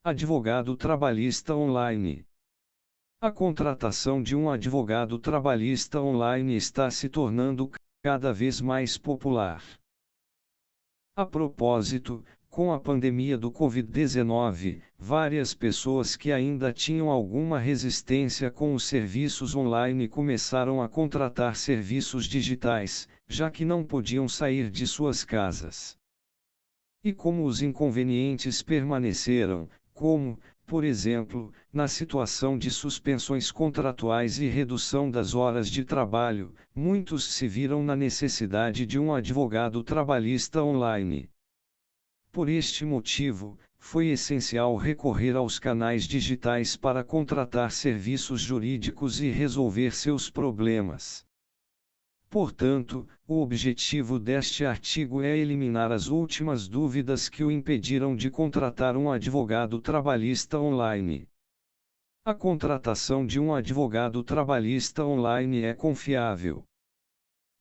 Advogado trabalhista online. A contratação de um advogado trabalhista online está se tornando cada vez mais popular. A propósito, com a pandemia do Covid-19, várias pessoas que ainda tinham alguma resistência com os serviços online começaram a contratar serviços digitais, já que não podiam sair de suas casas. E como os inconvenientes permaneceram, como, por exemplo, na situação de suspensões contratuais e redução das horas de trabalho, muitos se viram na necessidade de um advogado trabalhista online. Por este motivo, foi essencial recorrer aos canais digitais para contratar serviços jurídicos e resolver seus problemas. Portanto, o objetivo deste artigo é eliminar as últimas dúvidas que o impediram de contratar um advogado trabalhista online. A contratação de um advogado trabalhista online é confiável.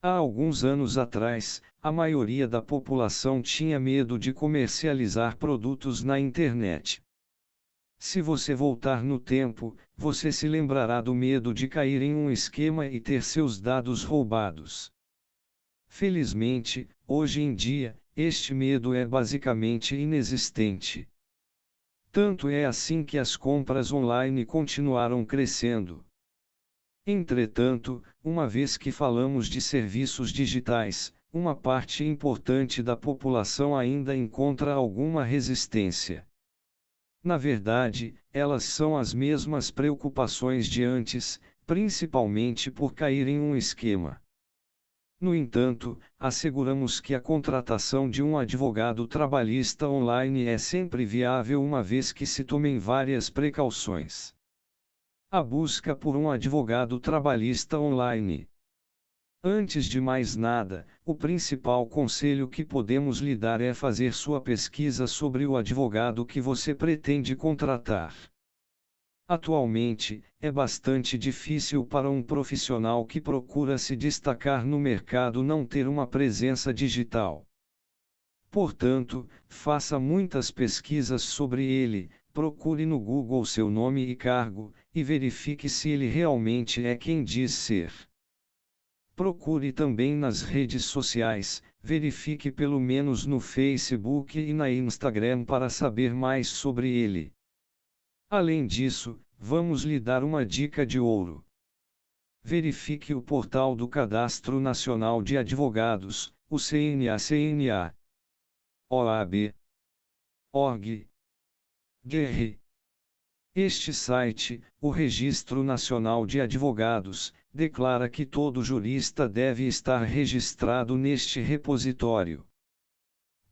Há alguns anos atrás, a maioria da população tinha medo de comercializar produtos na internet. Se você voltar no tempo, você se lembrará do medo de cair em um esquema e ter seus dados roubados. Felizmente, hoje em dia, este medo é basicamente inexistente. Tanto é assim que as compras online continuaram crescendo. Entretanto, uma vez que falamos de serviços digitais, uma parte importante da população ainda encontra alguma resistência. Na verdade, elas são as mesmas preocupações de antes, principalmente por cair em um esquema. No entanto, asseguramos que a contratação de um advogado trabalhista online é sempre viável uma vez que se tomem várias precauções. A busca por um advogado trabalhista online. Antes de mais nada, o principal conselho que podemos lhe dar é fazer sua pesquisa sobre o advogado que você pretende contratar. Atualmente, é bastante difícil para um profissional que procura se destacar no mercado não ter uma presença digital. Portanto, faça muitas pesquisas sobre ele, procure no Google seu nome e cargo, e verifique se ele realmente é quem diz ser. Procure também nas redes sociais, verifique pelo menos no Facebook e na Instagram para saber mais sobre ele. Além disso, vamos lhe dar uma dica de ouro. Verifique o portal do Cadastro Nacional de Advogados, o CNA, OAB, org, GR. Este site, o Registro Nacional de Advogados, declara que todo jurista deve estar registrado neste repositório.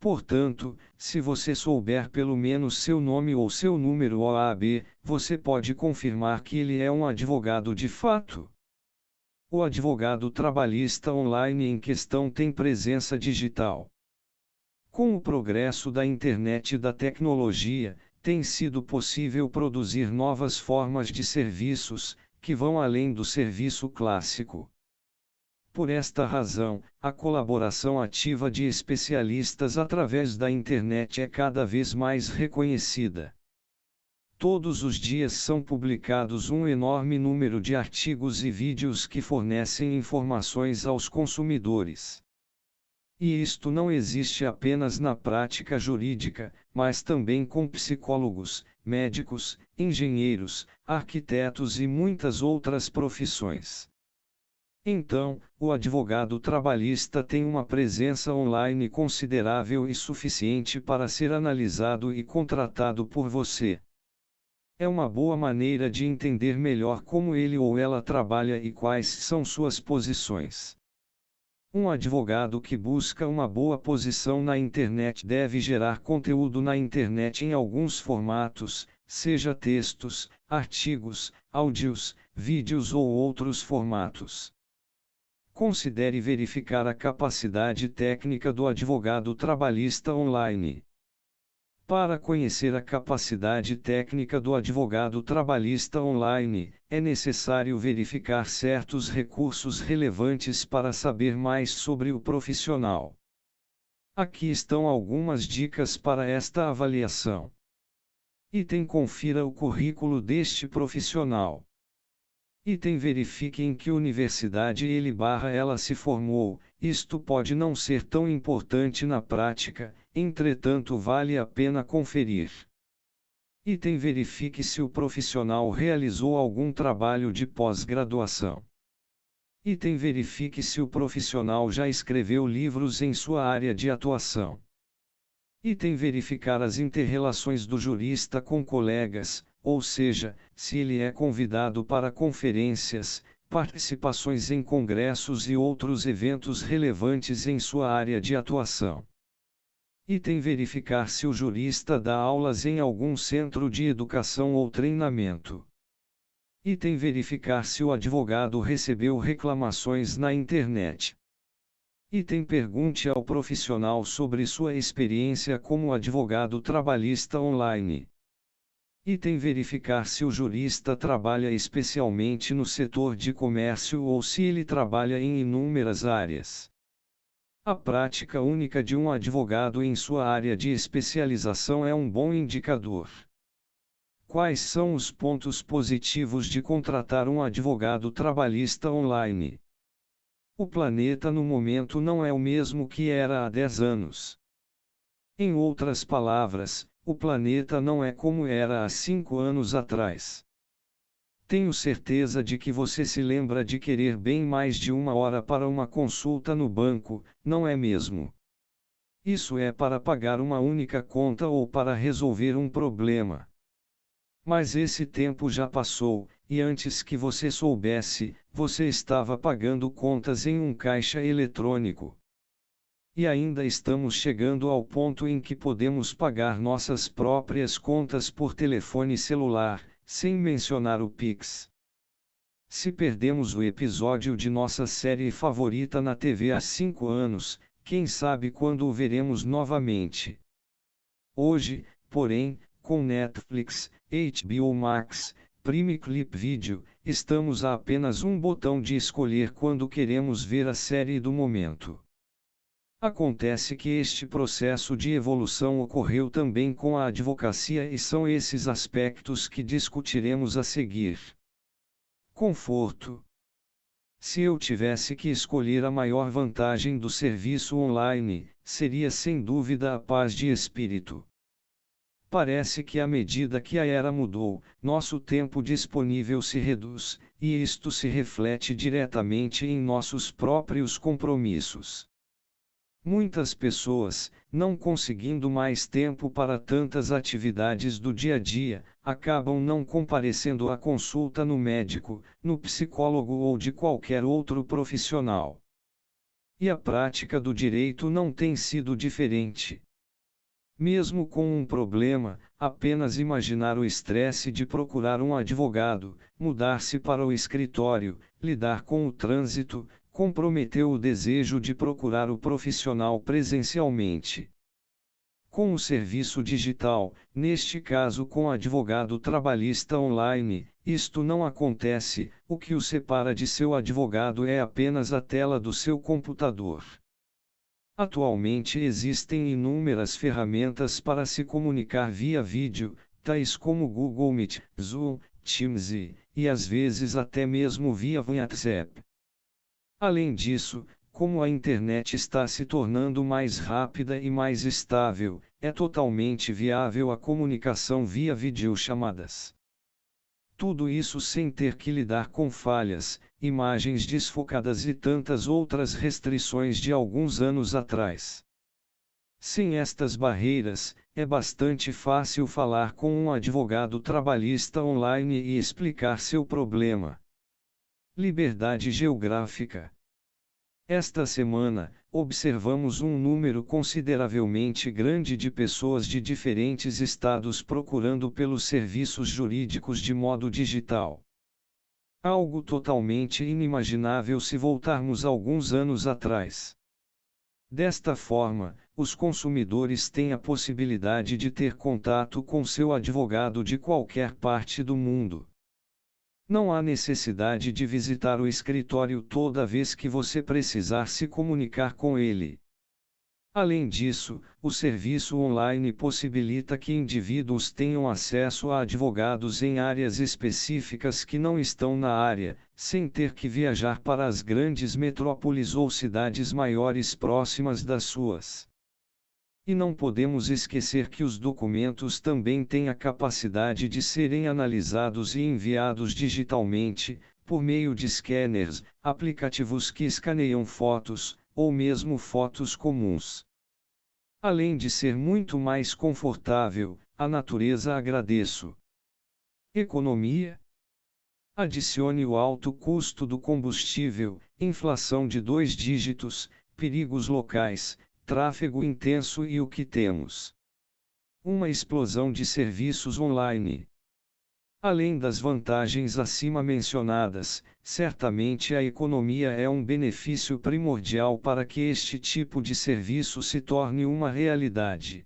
Portanto, se você souber pelo menos seu nome ou seu número OAB, você pode confirmar que ele é um advogado de fato. O advogado trabalhista online em questão tem presença digital. Com o progresso da internet e da tecnologia, tem sido possível produzir novas formas de serviços, que vão além do serviço clássico. Por esta razão, a colaboração ativa de especialistas através da internet é cada vez mais reconhecida. Todos os dias são publicados um enorme número de artigos e vídeos que fornecem informações aos consumidores. E isto não existe apenas na prática jurídica, mas também com psicólogos, médicos, engenheiros, arquitetos e muitas outras profissões. Então, o advogado trabalhista tem uma presença online considerável e suficiente para ser analisado e contratado por você. É uma boa maneira de entender melhor como ele ou ela trabalha e quais são suas posições. Um advogado que busca uma boa posição na internet deve gerar conteúdo na internet em alguns formatos, seja textos, artigos, áudios, vídeos ou outros formatos. Considere verificar a capacidade técnica do advogado trabalhista online. Para conhecer a capacidade técnica do advogado trabalhista online, é necessário verificar certos recursos relevantes para saber mais sobre o profissional. Aqui estão algumas dicas para esta avaliação. Item confira o currículo deste profissional. Item verifique em que universidade ele/ela se formou. Isto pode não ser tão importante na prática, entretanto vale a pena conferir. Item verifique se o profissional realizou algum trabalho de pós-graduação. Item verifique se o profissional já escreveu livros em sua área de atuação. Item verificar as inter-relações do jurista com colegas, ou seja, se ele é convidado para conferências, participações em congressos e outros eventos relevantes em sua área de atuação. Item verificar se o jurista dá aulas em algum centro de educação ou treinamento. Item verificar se o advogado recebeu reclamações na internet. Item pergunte ao profissional sobre sua experiência como advogado trabalhista online. Item verificar se o jurista trabalha especialmente no setor de comércio ou se ele trabalha em inúmeras áreas. A prática única de um advogado em sua área de especialização é um bom indicador. Quais são os pontos positivos de contratar um advogado trabalhista online? O planeta no momento não é o mesmo que era há 10 anos. Em outras palavras, o planeta não é como era há 5 anos atrás. Tenho certeza de que você se lembra de querer bem mais de 1 hora para uma consulta no banco, não é mesmo? Isso é para pagar uma única conta ou para resolver um problema. Mas esse tempo já passou, e antes que você soubesse, você estava pagando contas em um caixa eletrônico. E ainda estamos chegando ao ponto em que podemos pagar nossas próprias contas por telefone celular, sem mencionar o Pix. Se perdemos o episódio de nossa série favorita na TV há 5 anos, quem sabe quando o veremos novamente. Hoje, porém, com Netflix, HBO Max, Prime Clip Video, estamos a apenas um botão de escolher quando queremos ver a série do momento. Acontece que este processo de evolução ocorreu também com a advocacia e são esses aspectos que discutiremos a seguir. Conforto. Se eu tivesse que escolher a maior vantagem do serviço online, seria sem dúvida a paz de espírito. Parece que à medida que a era mudou, nosso tempo disponível se reduz, e isto se reflete diretamente em nossos próprios compromissos. Muitas pessoas, não conseguindo mais tempo para tantas atividades do dia a dia, acabam não comparecendo à consulta no médico, no psicólogo ou de qualquer outro profissional. E a prática do direito não tem sido diferente. Mesmo com um problema, apenas imaginar o estresse de procurar um advogado, mudar-se para o escritório, lidar com o trânsito, comprometeu o desejo de procurar o profissional presencialmente. Com o serviço digital, neste caso com advogado trabalhista online, isto não acontece, o que o separa de seu advogado é apenas a tela do seu computador. Atualmente existem inúmeras ferramentas para se comunicar via vídeo, tais como Google Meet, Zoom, Teams e às vezes até mesmo via WhatsApp. Além disso, como a internet está se tornando mais rápida e mais estável, é totalmente viável a comunicação via videochamadas. Tudo isso sem ter que lidar com falhas, imagens desfocadas e tantas outras restrições de alguns anos atrás. Sem estas barreiras, é bastante fácil falar com um advogado trabalhista online e explicar seu problema. Liberdade geográfica. Esta semana, observamos um número consideravelmente grande de pessoas de diferentes estados procurando pelos serviços jurídicos de modo digital. Algo totalmente inimaginável se voltarmos alguns anos atrás. Desta forma, os consumidores têm a possibilidade de ter contato com seu advogado de qualquer parte do mundo. Não há necessidade de visitar o escritório toda vez que você precisar se comunicar com ele. Além disso, o serviço online possibilita que indivíduos tenham acesso a advogados em áreas específicas que não estão na área, sem ter que viajar para as grandes metrópoles ou cidades maiores próximas das suas. E não podemos esquecer que os documentos também têm a capacidade de serem analisados e enviados digitalmente, por meio de scanners, aplicativos que escaneiam fotos, ou mesmo fotos comuns. Além de ser muito mais confortável, a natureza agradeço. Economia? Adicione o alto custo do combustível, inflação de 2 dígitos, perigos locais, tráfego intenso e o que temos? Uma explosão de serviços online. Além das vantagens acima mencionadas, certamente a economia é um benefício primordial para que este tipo de serviço se torne uma realidade.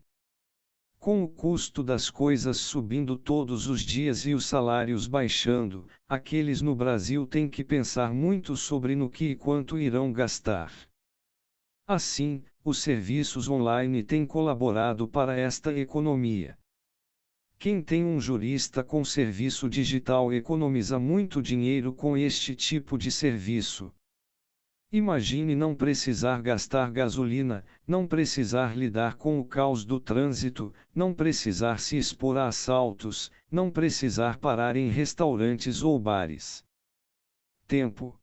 Com o custo das coisas subindo todos os dias e os salários baixando, aqueles no Brasil têm que pensar muito sobre no que e quanto irão gastar. Assim, os serviços online têm colaborado para esta economia. Quem tem um jurista com serviço digital economiza muito dinheiro com este tipo de serviço. Imagine não precisar gastar gasolina, não precisar lidar com o caos do trânsito, não precisar se expor a assaltos, não precisar parar em restaurantes ou bares. Tempo.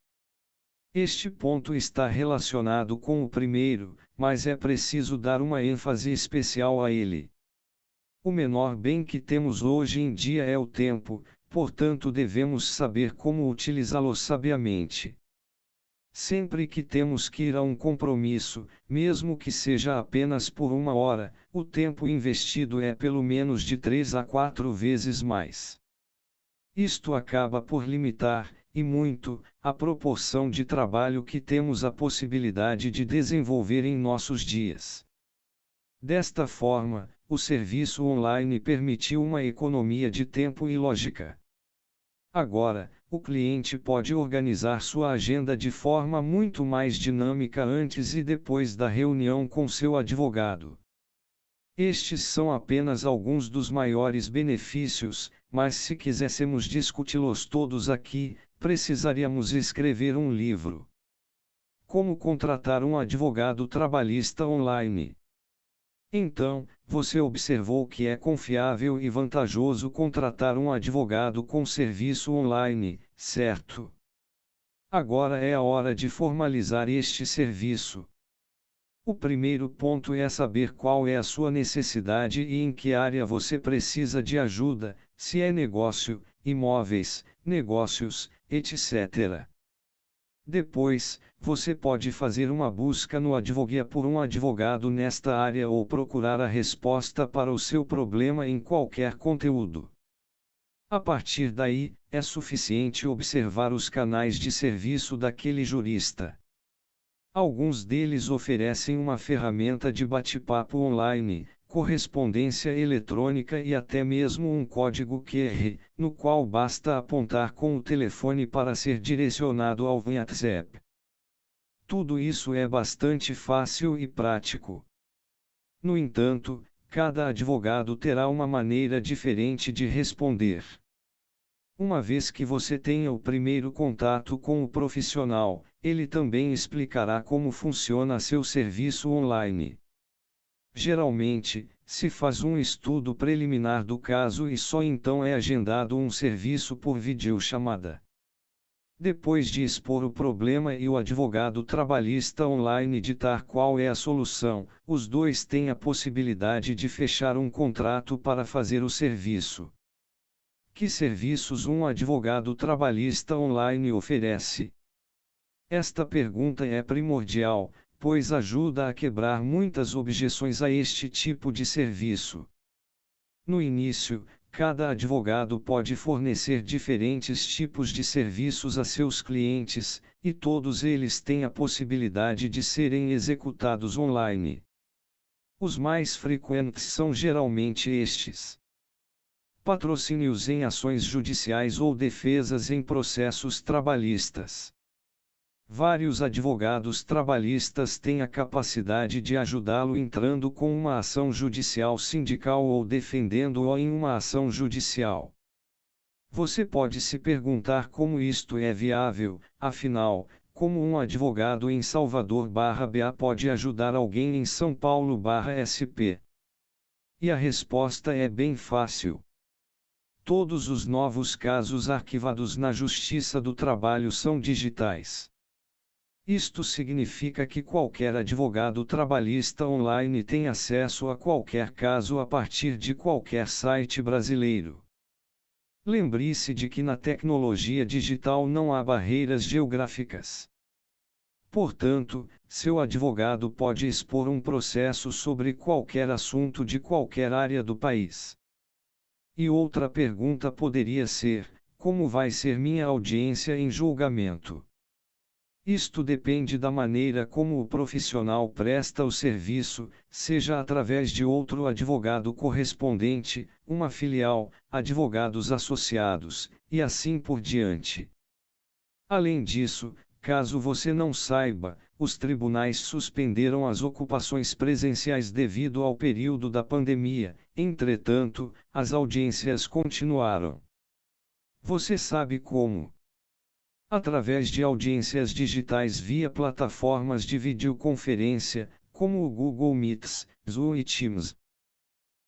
Este ponto está relacionado com o primeiro, mas é preciso dar uma ênfase especial a ele. O menor bem que temos hoje em dia é o tempo, portanto devemos saber como utilizá-lo sabiamente. Sempre que temos que ir a um compromisso, mesmo que seja apenas por 1 hora, o tempo investido é pelo menos de 3 a 4 vezes mais. Isto acaba por limitar, e muito, a proporção de trabalho que temos a possibilidade de desenvolver em nossos dias. Desta forma, o serviço online permitiu uma economia de tempo e lógica. Agora, o cliente pode organizar sua agenda de forma muito mais dinâmica antes e depois da reunião com seu advogado. Estes são apenas alguns dos maiores benefícios, mas se quiséssemos discuti-los todos aqui, precisaríamos escrever um livro. Como contratar um advogado trabalhista online? Então, você observou que é confiável e vantajoso contratar um advogado com serviço online, certo? Agora é a hora de formalizar este serviço. O primeiro ponto é saber qual é a sua necessidade e em que área você precisa de ajuda, se é negócio, imóveis, negócios, etc. Depois, você pode fazer uma busca no Advoguia por um advogado nesta área ou procurar a resposta para o seu problema em qualquer conteúdo. A partir daí, é suficiente observar os canais de serviço daquele jurista. Alguns deles oferecem uma ferramenta de bate-papo online, correspondência eletrônica e até mesmo um código QR, no qual basta apontar com o telefone para ser direcionado ao WhatsApp. Tudo isso é bastante fácil e prático. No entanto, cada advogado terá uma maneira diferente de responder. Uma vez que você tenha o primeiro contato com o profissional, ele também explicará como funciona seu serviço online. Geralmente, se faz um estudo preliminar do caso e só então é agendado um serviço por videochamada. Depois de expor o problema e o advogado trabalhista online ditar qual é a solução, os dois têm a possibilidade de fechar um contrato para fazer o serviço. Que serviços um advogado trabalhista online oferece? Esta pergunta é primordial, pois ajuda a quebrar muitas objeções a este tipo de serviço. No início, cada advogado pode fornecer diferentes tipos de serviços a seus clientes, e todos eles têm a possibilidade de serem executados online. Os mais frequentes são geralmente estes: patrocínios em ações judiciais ou defesas em processos trabalhistas, vários advogados trabalhistas têm a capacidade de ajudá-lo entrando com uma ação judicial sindical ou defendendo-o em uma ação judicial. Você pode se perguntar como isto é viável, afinal, como um advogado em Salvador/BA pode ajudar alguém em São Paulo/SP? E a resposta é bem fácil. Todos os novos casos arquivados na Justiça do Trabalho são digitais. Isto significa que qualquer advogado trabalhista online tem acesso a qualquer caso a partir de qualquer site brasileiro. Lembre-se de que na tecnologia digital não há barreiras geográficas. Portanto, seu advogado pode expor um processo sobre qualquer assunto de qualquer área do país. E outra pergunta poderia ser: como vai ser minha audiência em julgamento? Isto depende da maneira como o profissional presta o serviço, seja através de outro advogado correspondente, uma filial, advogados associados, e assim por diante. Além disso, caso você não saiba, os tribunais suspenderam as ocupações presenciais devido ao período da pandemia, entretanto, as audiências continuaram. Você sabe como? Através de audiências digitais via plataformas de videoconferência, como o Google Meets, Zoom e Teams.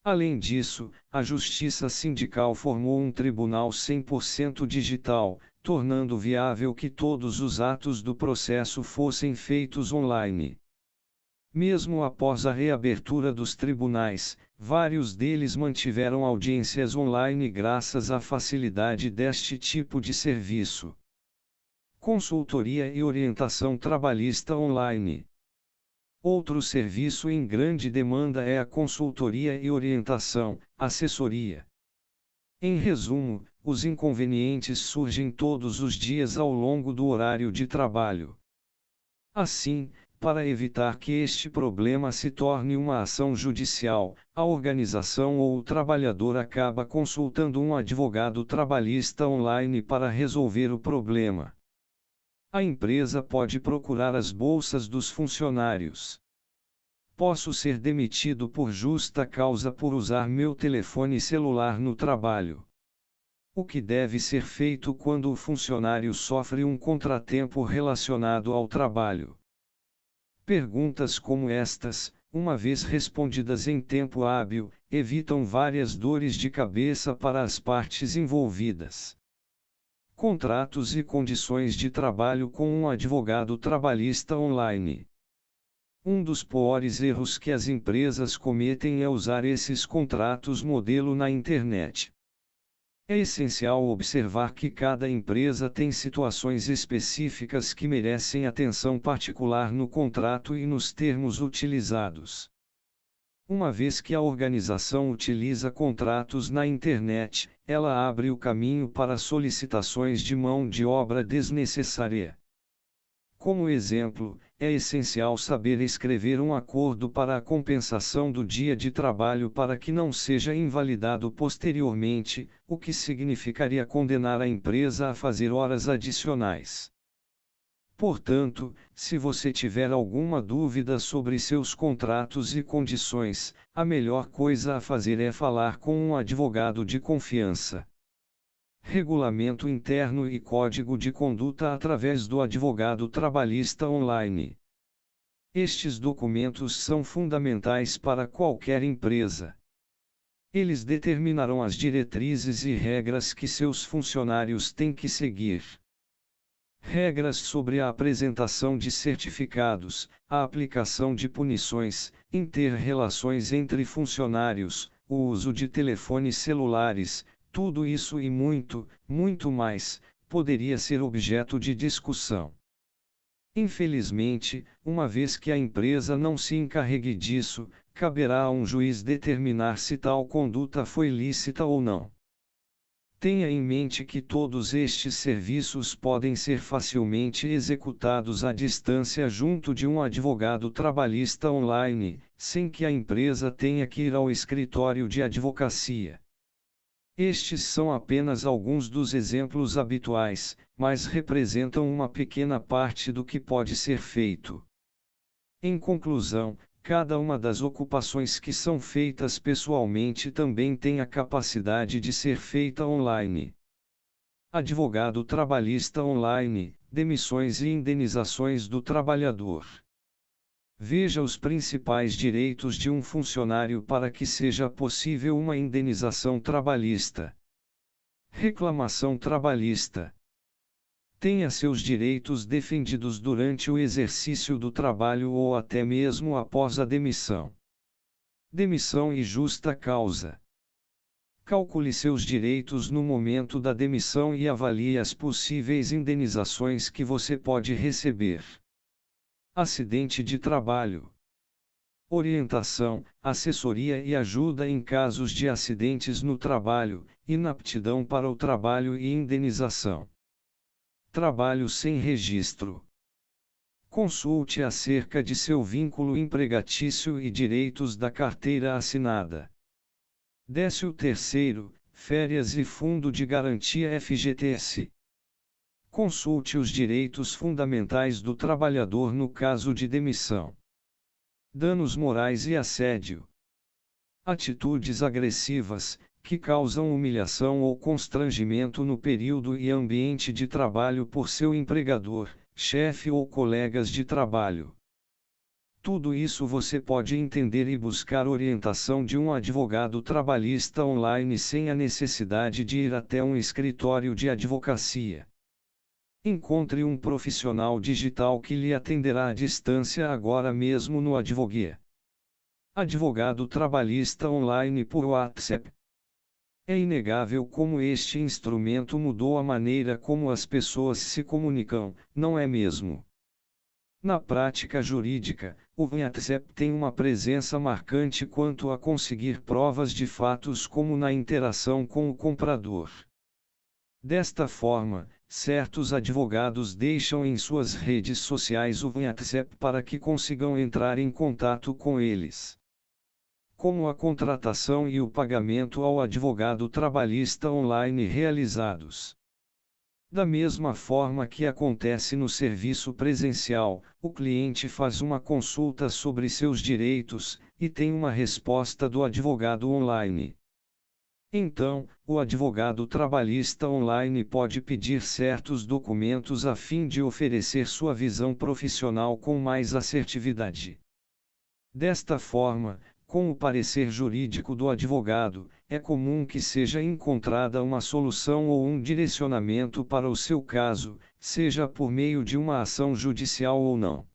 Além disso, a Justiça Sindical formou um tribunal 100% digital, tornando viável que todos os atos do processo fossem feitos online. Mesmo após a reabertura dos tribunais, vários deles mantiveram audiências online graças à facilidade deste tipo de serviço. Consultoria e orientação trabalhista online. Outro serviço em grande demanda é a consultoria e orientação, assessoria. Em resumo, os inconvenientes surgem todos os dias ao longo do horário de trabalho. Assim, para evitar que este problema se torne uma ação judicial, a organização ou o trabalhador acaba consultando um advogado trabalhista online para resolver o problema. A empresa pode procurar as bolsas dos funcionários. Posso ser demitido por justa causa por usar meu telefone celular no trabalho. O que deve ser feito quando o funcionário sofre um contratempo relacionado ao trabalho? Perguntas como estas, uma vez respondidas em tempo hábil, evitam várias dores de cabeça para as partes envolvidas. Contratos e condições de trabalho com um advogado trabalhista online. Um dos piores erros que as empresas cometem é usar esses contratos modelo na internet. É essencial observar que cada empresa tem situações específicas que merecem atenção particular no contrato e nos termos utilizados. Uma vez que a organização utiliza contratos na internet, ela abre o caminho para solicitações de mão de obra desnecessária. Como exemplo, é essencial saber escrever um acordo para a compensação do dia de trabalho para que não seja invalidado posteriormente, o que significaria condenar a empresa a fazer horas adicionais. Portanto, se você tiver alguma dúvida sobre seus contratos e condições, a melhor coisa a fazer é falar com um advogado de confiança. Regulamento interno e código de conduta através do advogado trabalhista online. Estes documentos são fundamentais para qualquer empresa. Eles determinarão as diretrizes e regras que seus funcionários têm que seguir. Regras sobre a apresentação de certificados, a aplicação de punições, inter-relações entre funcionários, o uso de telefones celulares, tudo isso e muito, muito mais, poderia ser objeto de discussão. Infelizmente, uma vez que a empresa não se encarregue disso, caberá a um juiz determinar se tal conduta foi lícita ou não. Tenha em mente que todos estes serviços podem ser facilmente executados à distância junto de um advogado trabalhista online, sem que a empresa tenha que ir ao escritório de advocacia. Estes são apenas alguns dos exemplos habituais, mas representam uma pequena parte do que pode ser feito. Em conclusão, cada uma das ocupações que são feitas pessoalmente também tem a capacidade de ser feita online. Advogado trabalhista online, demissões e indenizações do trabalhador. Veja os principais direitos de um funcionário para que seja possível uma indenização trabalhista. Reclamação trabalhista. Tenha seus direitos defendidos durante o exercício do trabalho ou até mesmo após a demissão. Demissão e justa causa. Calcule seus direitos no momento da demissão e avalie as possíveis indenizações que você pode receber. Acidente de trabalho. Orientação, assessoria e ajuda em casos de acidentes no trabalho, inaptidão para o trabalho e indenização. Trabalho sem registro. Consulte acerca de seu vínculo empregatício e direitos da carteira assinada. 13º, férias e fundo de garantia FGTS. Consulte os direitos fundamentais do trabalhador no caso de demissão. Danos morais e assédio. Atitudes agressivas, que causam humilhação ou constrangimento no período e ambiente de trabalho por seu empregador, chefe ou colegas de trabalho. Tudo isso você pode entender e buscar orientação de um advogado trabalhista online sem a necessidade de ir até um escritório de advocacia. Encontre um profissional digital que lhe atenderá à distância agora mesmo no Advoguia. Advogado trabalhista online por WhatsApp. É inegável como este instrumento mudou a maneira como as pessoas se comunicam, não é mesmo? Na prática jurídica, o WhatsApp tem uma presença marcante quanto a conseguir provas de fatos como na interação com o comprador. Desta forma, certos advogados deixam em suas redes sociais o WhatsApp para que consigam entrar em contato com eles. Como a contratação e o pagamento ao advogado trabalhista online realizados. Da mesma forma que acontece no serviço presencial, o cliente faz uma consulta sobre seus direitos, e tem uma resposta do advogado online. Então, o advogado trabalhista online pode pedir certos documentos a fim de oferecer sua visão profissional com mais assertividade. Desta forma, com o parecer jurídico do advogado, é comum que seja encontrada uma solução ou um direcionamento para o seu caso, seja por meio de uma ação judicial ou não.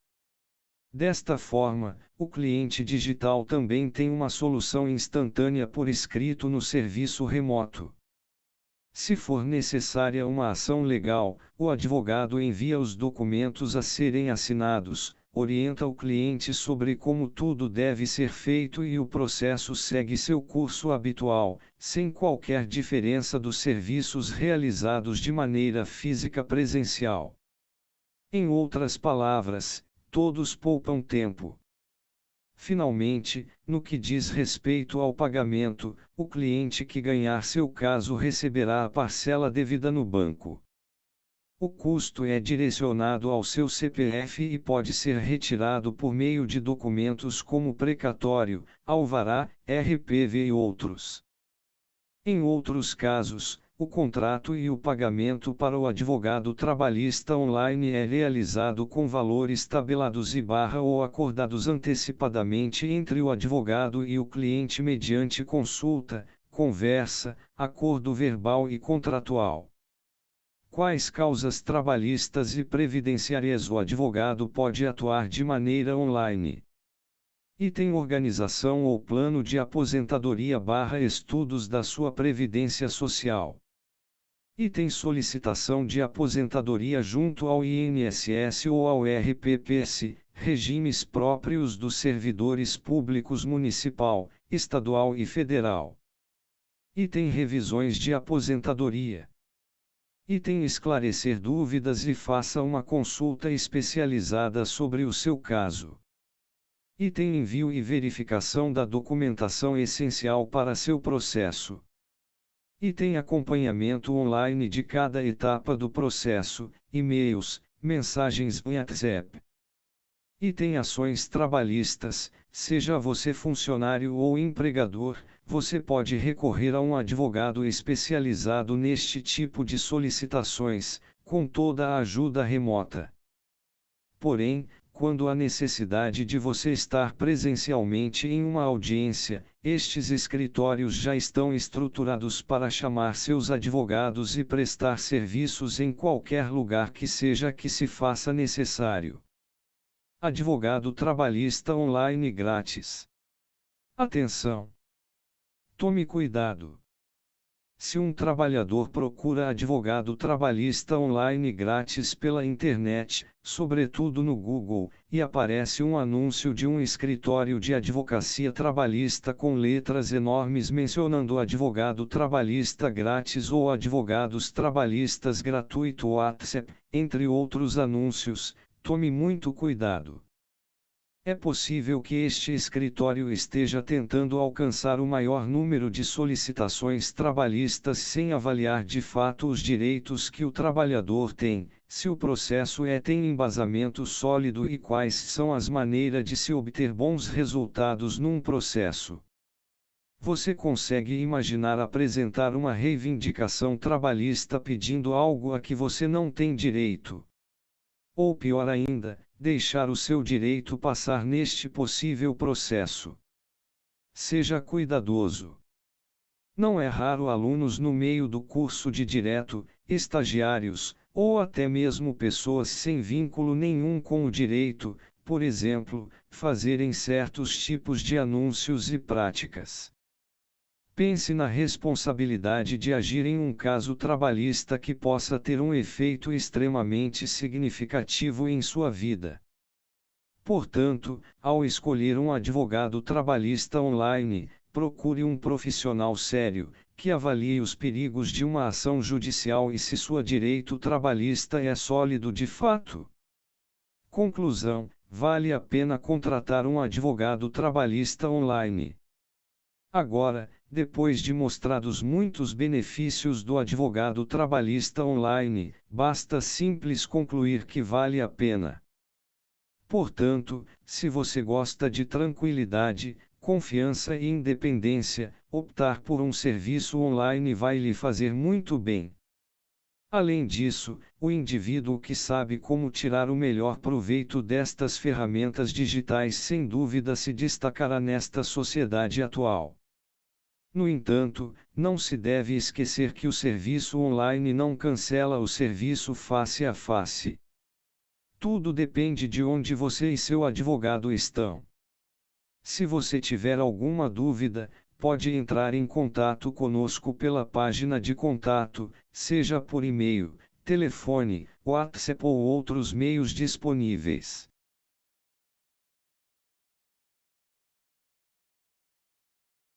Desta forma, o cliente digital também tem uma solução instantânea por escrito no serviço remoto. Se for necessária uma ação legal, o advogado envia os documentos a serem assinados, orienta o cliente sobre como tudo deve ser feito e o processo segue seu curso habitual, sem qualquer diferença dos serviços realizados de maneira física presencial. Em outras palavras, todos poupam tempo. Finalmente, no que diz respeito ao pagamento, o cliente que ganhar seu caso receberá a parcela devida no banco. O custo é direcionado ao seu CPF e pode ser retirado por meio de documentos como precatório, alvará, RPV e outros. Em outros casos, o contrato e o pagamento para o advogado trabalhista online é realizado com valores tabelados ou acordados antecipadamente entre o advogado e o cliente mediante consulta, conversa, acordo verbal e contratual. Quais causas trabalhistas e previdenciárias o advogado pode atuar de maneira online? Item organização ou plano de aposentadoria/estudos da sua previdência social. Item solicitação de aposentadoria junto ao INSS ou ao RPPS, regimes próprios dos servidores públicos municipal, estadual e federal. Item revisões de aposentadoria. Item esclarecer dúvidas e faça uma consulta especializada sobre o seu caso. Item envio e verificação da documentação essencial para seu processo. E tem acompanhamento online de cada etapa do processo, e-mails, mensagens WhatsApp. E tem ações trabalhistas, seja você funcionário ou empregador, você pode recorrer a um advogado especializado neste tipo de solicitações, com toda a ajuda remota. Porém, quando há necessidade de você estar presencialmente em uma audiência, estes escritórios já estão estruturados para chamar seus advogados e prestar serviços em qualquer lugar que seja que se faça necessário. Advogado trabalhista online grátis. Atenção! Tome cuidado! Se um trabalhador procura advogado trabalhista online grátis pela internet, sobretudo no Google, e aparece um anúncio de um escritório de advocacia trabalhista com letras enormes mencionando advogado trabalhista grátis ou advogados trabalhistas gratuito WhatsApp, entre outros anúncios, tome muito cuidado. É possível que este escritório esteja tentando alcançar o maior número de solicitações trabalhistas sem avaliar de fato os direitos que o trabalhador tem, se o processo tem embasamento sólido e quais são as maneiras de se obter bons resultados num processo. Você consegue imaginar apresentar uma reivindicação trabalhista pedindo algo a que você não tem direito? Ou pior ainda, deixar o seu direito passar neste possível processo. Seja cuidadoso. Não é raro alunos no meio do curso de direito, estagiários, ou até mesmo pessoas sem vínculo nenhum com o direito, por exemplo, fazerem certos tipos de anúncios e práticas. Pense na responsabilidade de agir em um caso trabalhista que possa ter um efeito extremamente significativo em sua vida. Portanto, ao escolher um advogado trabalhista online, procure um profissional sério, que avalie os perigos de uma ação judicial e se seu direito trabalhista é sólido de fato. Conclusão: vale a pena contratar um advogado trabalhista online. Agora, depois de mostrados muitos benefícios do advogado trabalhista online, basta simples concluir que vale a pena. Portanto, se você gosta de tranquilidade, confiança e independência, optar por um serviço online vai lhe fazer muito bem. Além disso, o indivíduo que sabe como tirar o melhor proveito destas ferramentas digitais sem dúvida se destacará nesta sociedade atual. No entanto, não se deve esquecer que o serviço online não cancela o serviço face a face. Tudo depende de onde você e seu advogado estão. Se você tiver alguma dúvida, pode entrar em contato conosco pela página de contato, seja por e-mail, telefone, WhatsApp ou outros meios disponíveis.